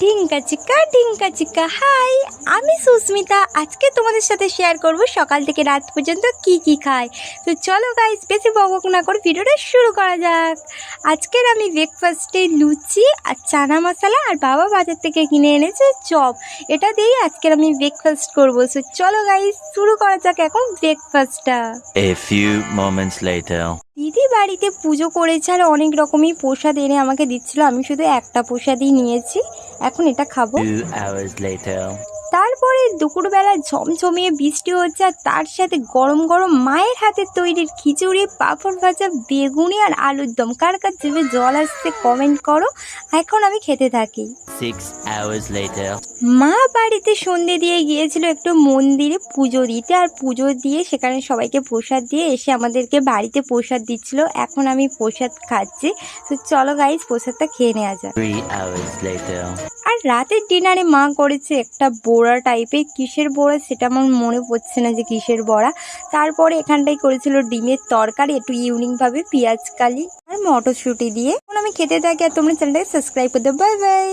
Dhinka চিক্কা high, আমি সুস্মিতা। আজকে তোমাদের সাথে শেয়ার করব সকাল থেকে রাত পর্যন্ত কি খাই। তো চলো গাইস, বেশি বকবক না করে ভিডিওটা শুরু করা যাক। আজকের আমি ব্রেকফাস্টে লুচি আর চানা মশলা আর বাবা বাজার থেকে কিনে এনেছে চপ, এটা দিয়েই আজকের আমি ব্রেকফাস্ট করবো। সো চলো গাইস, শুরু করা যাক এখন ব্রেকফাস্টটা। A few moments later. দিদি বাড়িতে পুজো করেছে আর অনেক রকমই প্রসাদ এনে আমাকে দিচ্ছিল। আমি শুধু একটা প্রসাদই নিয়েছি, এখন এটা খাবো। 2 hours later. তারপরে দুপুরবেলা ঝমঝমিয়ে বৃষ্টি হচ্ছে আর তার সাথে গরম গরম মায়ের হাতের তৈরির খিচুড়ি, পাঁপড় ভাজা, বেগুনি আর আলুর দম। কার কার জিভে জল আসছে কমেন্ট করো। এখন আমি খেতে থাকি। 6 hours later. মা বাড়িতে সন্ধে দিয়ে গিয়েছিল একটু মন্দিরে পুজো দিতে, আর পুজো দিয়ে সেখানে সবাইকে প্রসাদ দিয়ে এসে আমাদেরকে বাড়িতে প্রসাদ দিচ্ছিল। এখন আমি প্রসাদ খাচ্ছি। তো চলো গাইস, প্রসাদটা খেয়ে নেওয়া যাক। 3 hours later. আর রাতের ডিনারে মা করেছে একটা বড়া টাইপের, কিসের বড়া সেটা আমার মনে পড়ছে না যে কিসের বড়া। তারপরে এখানটাই করেছিল ডিমের তরকারি, একটু ইউনিকভাবে পেঁয়াজ কালি আর মটরশুঁটি দিয়ে। এখন আমি খেতে থাকি, আর তোমরা চ্যানেলটাকে সাবস্ক্রাইব করে দেবো। Bye bye.